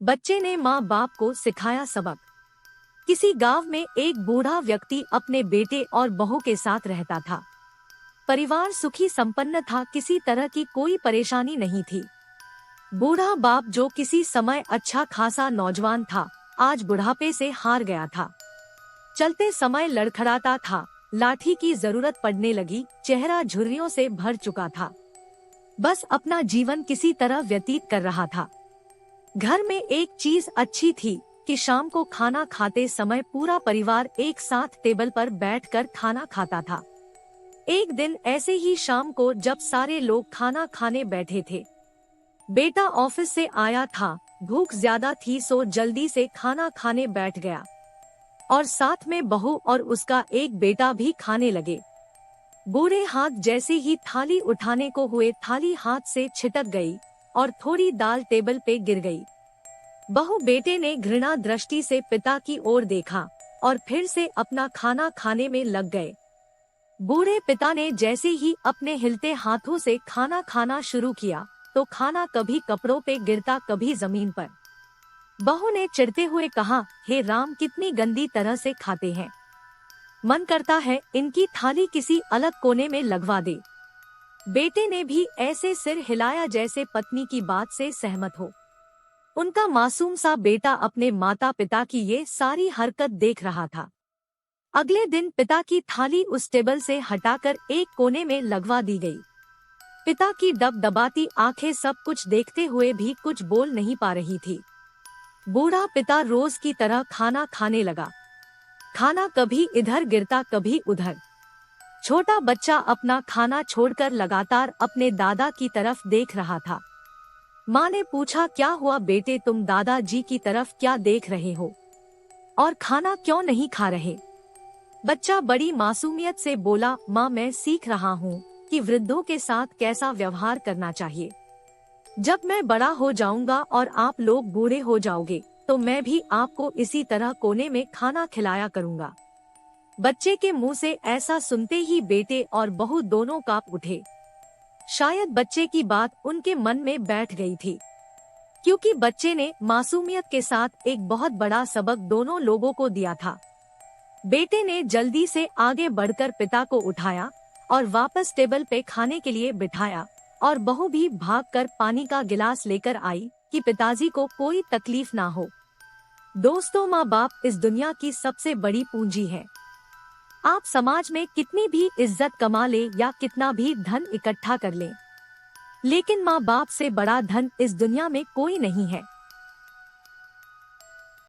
बच्चे ने माँ बाप को सिखाया सबक। किसी गांव में एक बूढ़ा व्यक्ति अपने बेटे और बहू के साथ रहता था। परिवार सुखी संपन्न था, किसी तरह की कोई परेशानी नहीं थी। बूढ़ा बाप, जो किसी समय अच्छा खासा नौजवान था, आज बुढ़ापे से हार गया था। चलते समय लड़खड़ाता था, लाठी की जरूरत पड़ने लगी, चेहरा झुर्रियों से भर चुका था। बस अपना जीवन किसी तरह व्यतीत कर रहा था। घर में एक चीज अच्छी थी कि शाम को खाना खाते समय पूरा परिवार एक साथ टेबल पर बैठकर खाना खाता था। एक दिन ऐसे ही शाम को जब सारे लोग खाना खाने बैठे थे, बेटा ऑफिस से आया था, भूख ज्यादा थी सो जल्दी से खाना खाने बैठ गया और साथ में बहू और उसका एक बेटा भी खाने लगे। बूढ़े हाथ जैसे ही थाली उठाने को हुए, थाली हाथ से छिटक गई और थोड़ी दाल टेबल पे गिर गई। बहू बेटे ने घृणा दृष्टि से पिता की ओर देखा और फिर से अपना खाना खाने में लग गए। बूढ़े पिता ने जैसे ही अपने हिलते हाथों से खाना खाना शुरू किया तो खाना कभी कपड़ों पे गिरता, कभी जमीन पर। बहू ने चिढ़ते हुए कहा, हे राम, कितनी गंदी तरह से खाते हैं, मन करता है इनकी थाली किसी अलग कोने में लगवा दे। बेटे ने भी ऐसे सिर हिलाया जैसे पत्नी की बात से सहमत हो। उनका मासूम सा बेटा अपने माता पिता की ये सारी हरकत देख रहा था। अगले दिन पिता की थाली उस टेबल से हटाकर एक कोने में लगवा दी गई। पिता की दबदबाती आंखें सब कुछ देखते हुए भी कुछ बोल नहीं पा रही थी। बूढ़ा पिता रोज की तरह खाना खाने लगा। खाना कभी इधर गिरता, कभी उधर। छोटा बच्चा अपना खाना छोड़कर लगातार अपने दादा की तरफ देख रहा था। माँ ने पूछा, क्या हुआ बेटे, तुम दादाजी की तरफ क्या देख रहे हो और खाना क्यों नहीं खा रहे? बच्चा बड़ी मासूमियत से बोला, माँ, मैं सीख रहा हूँ कि वृद्धों के साथ कैसा व्यवहार करना चाहिए। जब मैं बड़ा हो जाऊंगा और आप लोग बूढ़े हो जाओगे तो मैं भी आपको इसी तरह कोने में खाना खिलाया करूंगा। बच्चे के मुंह से ऐसा सुनते ही बेटे और बहू दोनों कांप उठे। शायद बच्चे की बात उनके मन में बैठ गई थी, क्योंकि बच्चे ने मासूमियत के साथ एक बहुत बड़ा सबक दोनों लोगों को दिया था। बेटे ने जल्दी से आगे बढ़कर पिता को उठाया और वापस टेबल पे खाने के लिए बिठाया और बहू भी भागकर पानी का गिलास लेकर आई कि पिताजी को कोई तकलीफ ना हो। दोस्तों, माँ बाप इस दुनिया की सबसे बड़ी पूंजी है। आप समाज में कितनी भी इज्जत कमा ले या कितना भी धन इकट्ठा कर ले, लेकिन माँ बाप से बड़ा धन इस दुनिया में कोई नहीं है।